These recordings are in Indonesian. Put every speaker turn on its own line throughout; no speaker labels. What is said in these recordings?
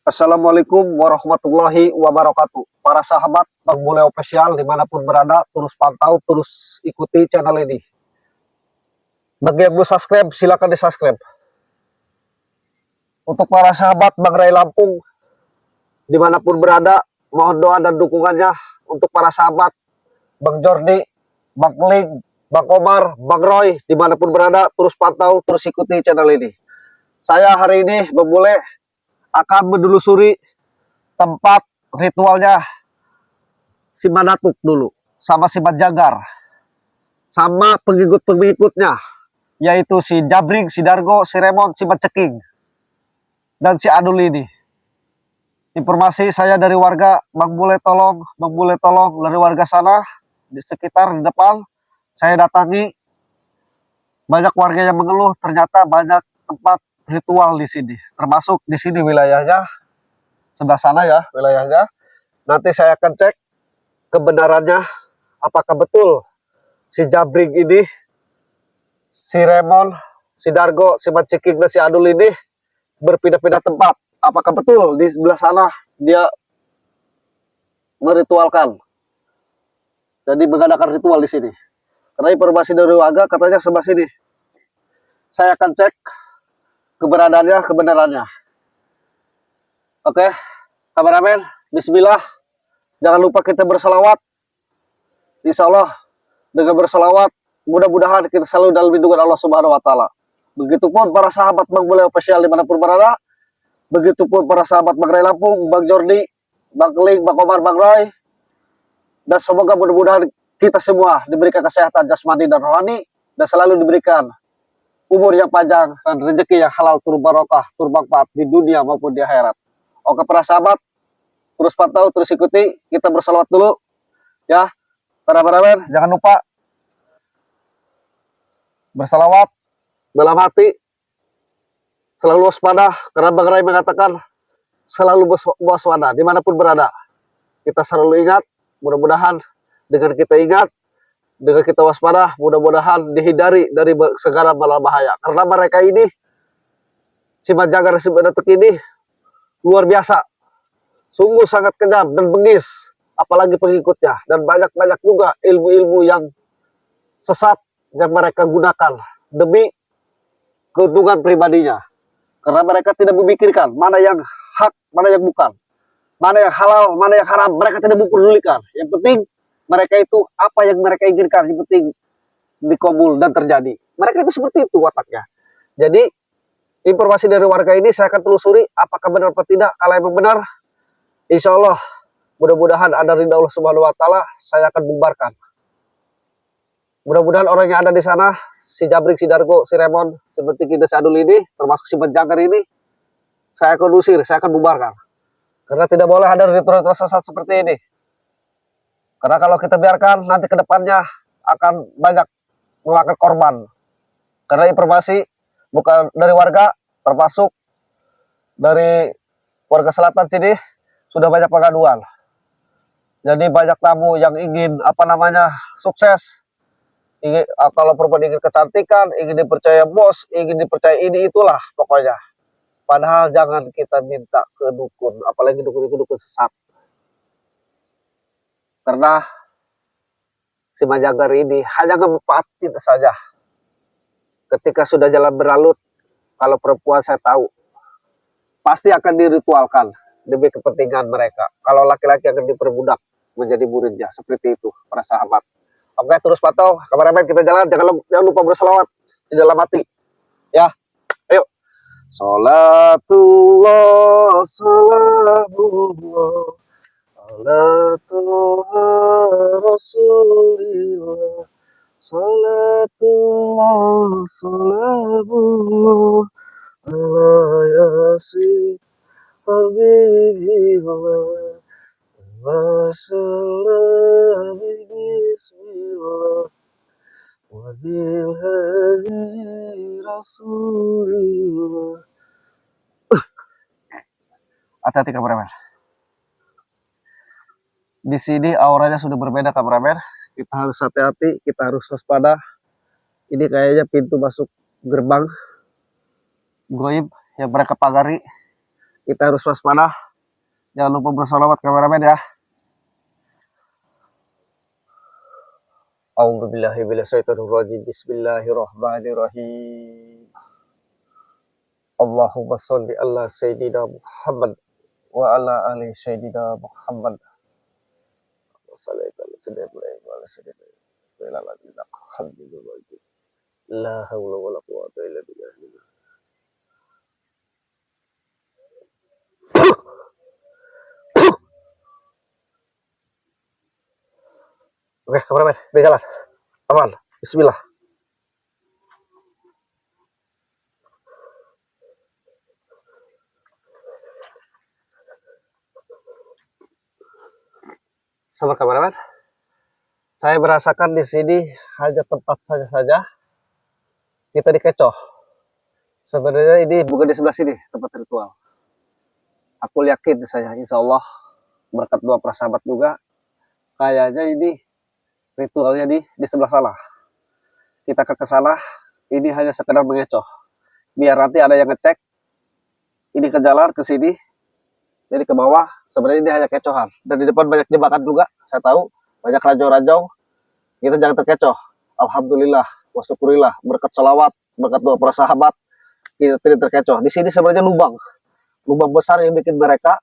Assalamualaikum warahmatullahi wabarakatuh. Para sahabat Bang Bule Official dimanapun berada, terus pantau, terus ikuti channel ini. Bagi yang belum subscribe, silakan di subscribe. Untuk para sahabat Bang Ray Lampung, dimanapun berada, mohon doa dan dukungannya. Untuk para sahabat Bang Jordi, Bang Ling, Bang Komar, Bang Roy, dimanapun berada, terus pantau, terus ikuti channel ini. Saya hari ini Bang Bule akan menelusuri tempat ritualnya si Manatuk dulu, sama si Jagar, sama pengikut-pengikutnya, yaitu si Jabring, si Dargo, si Remon, si Ceking, dan si Adul ini. Informasi saya dari warga, Bang Bule tolong dari warga sana, di sekitar, di depan, saya datangi, banyak warga yang mengeluh, ternyata banyak tempat ritual di sini, termasuk di sini wilayahnya, sebelah sana ya wilayahnya. Nanti saya akan cek kebenarannya, apakah betul si Jabring ini, si Remon, si Dargo, si Ceking, dan si Adul ini berpindah-pindah tempat. Apakah betul di sebelah sana dia meritualkan? Jadi mengadakan ritual di sini. Karena informasi dari warga katanya sebelah sini. Saya akan cek keberadaannya, kebenarannya. Oke, kameramen, bismillah. Jangan lupa kita berselawat. Insya Allah dengan berselawat, mudah-mudahan kita selalu dalam lindungan Allah Subhanahu Wa Taala. Begitupun para sahabat Bang Bule Official dimanapun berada. Begitupun para sahabat Bang Ray Lampung, Bang Jordi, Bang Keling, Bang Komar, Bang Roy. Dan semoga mudah-mudahan kita semua diberikan kesehatan jasmani dan rohani, dan selalu diberikan umur yang panjang dan rezeki yang halal, turun barokah, turun manfaat di dunia maupun di akhirat. Oke para sahabat, terus pantau, terus ikuti. Kita bersalawat dulu ya. Para jangan lupa bersalawat dalam hati, selalu waspada, karena Bang Ray mengatakan selalu waspada dimanapun berada. Kita selalu ingat, mudah-mudahan dengan kita ingat, dengan kita waspada, mudah-mudahan dihindari dari segala bala bahaya. Karena mereka ini, si Jagar, si Manatuk ini luar biasa, sungguh sangat kejam dan bengis, apalagi pengikutnya. Dan banyak-banyak juga ilmu-ilmu yang sesat yang mereka gunakan demi keuntungan pribadinya. Karena mereka tidak memikirkan mana yang hak, mana yang bukan, mana yang halal, mana yang haram. Mereka tidak memperdulikan. Yang penting mereka itu apa yang mereka inginkan, yang penting dikabul dan terjadi. Mereka itu seperti itu wataknya. Jadi informasi dari warga ini saya akan telusuri apakah benar atau tidak. Kalau memang benar, insya Allah mudah-mudahan ada ridha Allah Subhanahu Wa Taala, saya akan bubarkan. Mudah-mudahan orang yang ada di sana, si Jabrik, si Dargo, si Remon, si Ceking, si Adul ini, termasuk si Jagar ini, saya akan usir, saya akan bubarkan. Karena tidak boleh ada ritual sesat seperti ini. Karena kalau kita biarkan, nanti ke depannya akan banyak memakan korban. Karena informasi bukan dari warga, termasuk dari warga selatan sini, sudah banyak pengaduan. Jadi banyak tamu yang ingin sukses. Ingin, kalau perempuan ingin kecantikan, ingin dipercaya bos, ingin dipercaya ini itulah pokoknya. Padahal jangan kita minta ke dukun, apalagi dukun itu dukun sesat. Karena si Jagar ini hanya memanfaatin saja. Ketika sudah jalan beralut, kalau perempuan saya tahu pasti akan diritualkan demi kepentingan mereka. Kalau laki-laki akan diperbudak menjadi muridnya, seperti itu para sahabat. Oke, terus pantau, kameramen kita jalan, jangan lupa berselawat di dalam hati. Ya, ayo. Salatullah, salamullah, ala toha rasulillah. Salatullah, salamullah, ala yasin habibillah. Wassalam bismillah. Wabil hadi rasulillah. Hati-hati kameramen. Di sini auranya sudah berbeda kameramen. Kita harus hati-hati, kita harus waspada. Ini kayaknya pintu masuk gerbang goib yang mereka pagari. Kita harus waspada. Jangan lupa bersolawat kameramen ya. A'udzubillahi minasyaitonirrajim. Bismillahirrahmanirrahim. Allahumma sholli ala sayyidina Muhammad wa ala ali sayyidina Muhammad. La haula wala quwwata illa billah. Oke, kameramen, udah jalan. Aman. Bismillah. Sama kameramen, saya merasakan di sini hanya tempat saja kita dikecoh. Sebenarnya ini bukan di sebelah sini tempat ritual. Aku yakin saya, insya Allah berkat doa para sahabat juga, kayaknya ini ritualnya di sebelah sana. Kita ke sana, ini hanya sekedar mengecoh. Biar nanti ada yang ngecek, ini ke jalan ke sini, jadi ke bawah. Sebenarnya ini hanya kecohan. Dan di depan banyak jebakan juga, saya tahu banyak rajau-rajau. Kita jangan terkecoh. Alhamdulillah, wasyukurillah, berkat salawat, berkat doa para sahabat, kita tidak terkecoh. Di sini sebenarnya lubang besar yang bikin mereka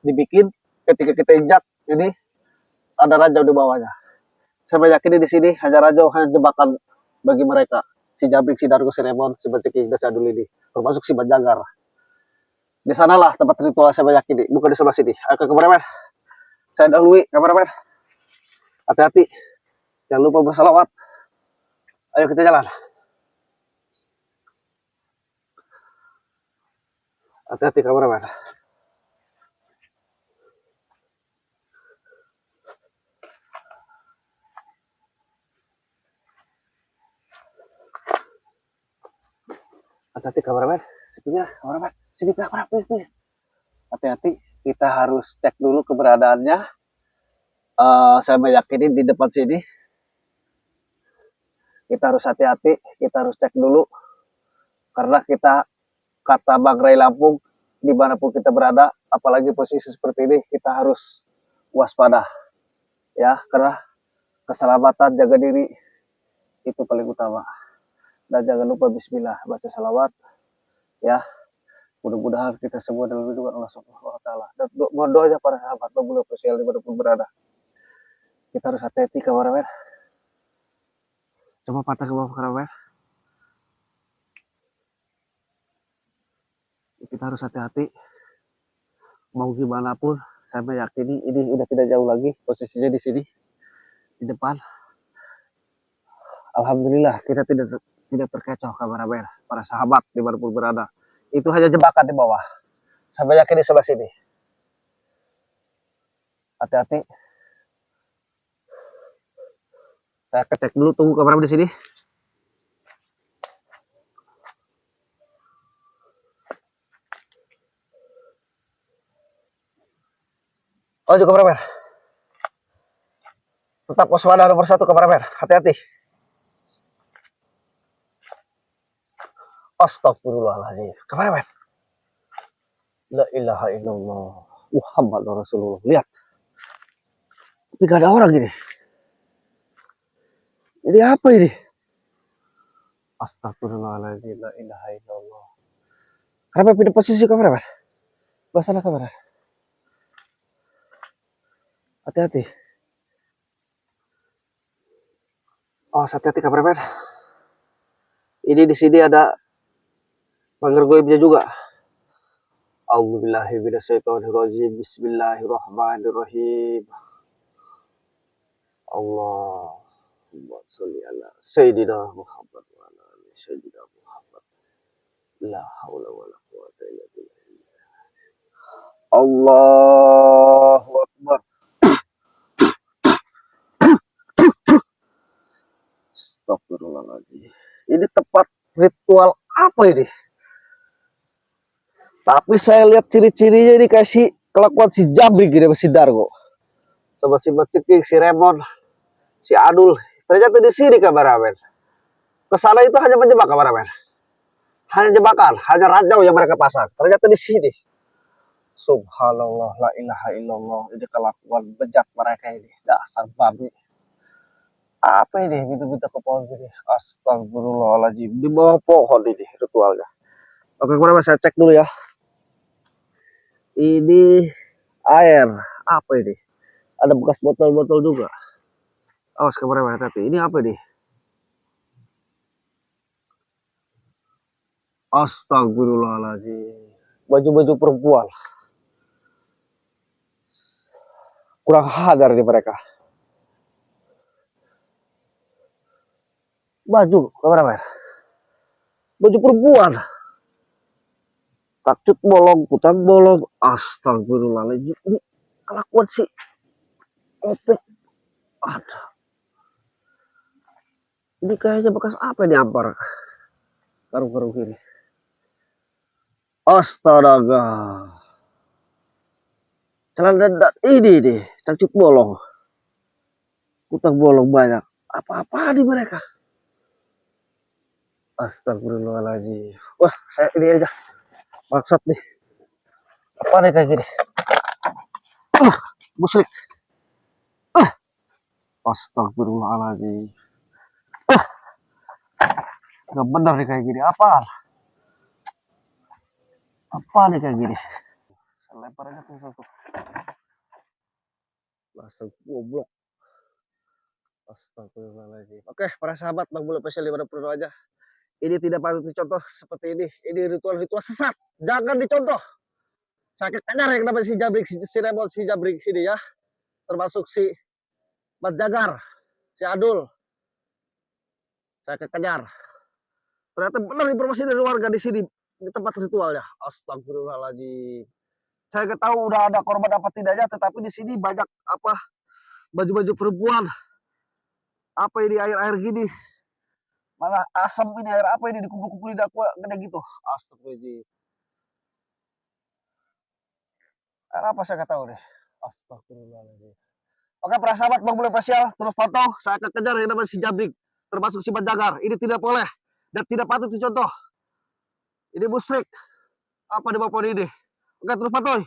dibikin ketika kita injak. Ini ada rajau di bawahnya. Saya meyakini di sini hanya rajau, hanya jebakan bagi mereka. Si Jabrik, si Dargo, si Remon, si Banceki, dan si Adul ini, termasuk si Banjagar. Di sanalah tempat ritual saya meyakini, bukan di sebelah sini. Ayo kameramen, saya dahului kameramen. Hati-hati, jangan lupa bersalawat. Ayo kita jalan. Hati-hati kameramen. Hati-hati kameramen, kameramen, sini kameramen. Hati-hati, kita harus cek dulu keberadaannya. Saya meyakini di depan sini. Kita harus hati-hati, kita harus cek dulu. Karena kita, kata Bang Ray Lampung, dimanapun kita berada, apalagi posisi seperti ini, kita harus waspada. Ya, karena keselamatan, jaga diri, itu paling utama. Dan jangan lupa bismillah, baca salawat. Ya, mudah-mudahan kita semua dalam lindungan Allah Subhanahu wa taala. Dan mohon doanya para sahabat pemula sosial dimanapun berada. Kita harus hati-hati kameramen. Coba patah ke bawah kameramen. Kita harus hati-hati. Mau gimana pun, saya meyakini ini udah tidak jauh lagi posisinya di sini, di depan. Alhamdulillah kita tidak terkecoh kameramen, para sahabat dimanapun berada. Itu hanya jebakan di bawah. Saya yakin di sebelah sini. Hati-hati. Saya cek dulu, tunggu kameramen di sini. Oh juga kameramen. Tetap waspada nomor 1 kameramen. Hati-hati. Astagfirullahaladzim. Kameramen. La ilaha illallah. Muhammad Rasulullah. Lihat. Tapi gak ada orang ini. Ini apa ini? Astagfirullahaladzim. La ilaha illallah. Kenapa pindah posisi kameramen? Basah kamera. Hati-hati. Oh, hati-hati kameramen. Ini di sini ada pagar goibnya juga. A'udzubillahi minasyaitonirrajim. Bismillahirrahmanirrahim. Allahumma sholli ala sayyidina Muhammad wa ala ali sayyidina Muhammad. La haula wala quwwata illa billah. Allahu akbar. Astagfirullahaladzim. Ini tempat ritual apa ini? Tapi saya lihat ciri-cirinya ini kasih kelakuan si Jabrik gitu, si Dargo. Sama si Banceki, si Remon, si Adul. Ternyata di sini kameramen. Kesana itu hanya menjebak kameramen. Hanya jebakan, hanya rajau yang mereka pasang. Ternyata di sini. Subhanallah, la ilaha illallah. Ini kelakuan bejat mereka ini. Dasar babi. Apa ini? Minta-minta ke pohon gini. Astagfirullahaladzim. Di bawah pohon ini ritualnya. Oke, kemudian saya cek dulu ya. Ini air. Apa ini? Ada bekas botol-botol juga. Awas kemarin hati-hati. Ini apa ini? Astagfirullahaladzim. Baju-baju perempuan. Kurang hajar nih mereka. Baju, kameramen. Baju perempuan. Takcut bolong, kutang bolong. Astagfirullahaladzim. Ini kelakuan sih. Oplok. Ada. Ini kayaknya bekas apa ini ampar. Karung-karung gini. Astaga. Celana ini deh. Takcut bolong. Kutang bolong banyak. Apa-apa di mereka. Astagfirullahaladzim. Wah, saya ini aja. Maksud nih. Apa nih kayak gini? Musrik. Astagfirullahaladzim. Gak bener nih kayak gini. Apa nih kayak gini? Saya lempar aja tuh satu. Langsung goblok. Astagfirullahaladzim. Oke, para sahabat Bang Bulu Spesial 50 aja. Ini tidak patut dicontoh seperti ini. Ini ritual-ritual sesat. Jangan dicontoh. Sakit anyar yang namanya si Jabrik, si Remon, si Jabrik ini ya. Termasuk si Mat Jagar, si Adul. Sakit anyar. Ternyata benar informasi dari warga di sini. Di tempat ritualnya. Astagfirullahaladzim. Saya nggak tahu udah ada korban apa tidaknya, tetapi di sini banyak apa baju-baju perempuan. Apa ini air-air gini? Mana asam ini air apa ini dikumpul-kumpulin aku gede gitu. Astagfirullahaladzim. Air apa saya nggak tahu deh. Astagfirullahaladzim. Oke, para sahabat Bang Bulu Spesial, terus pantau. Saya akan kejar yang namanya si Jabrik, termasuk si Banjagar. Ini tidak boleh dan tidak patut dicontoh. Ini musyrik. Apa di bawah pohon ini? Oke, terus pantau.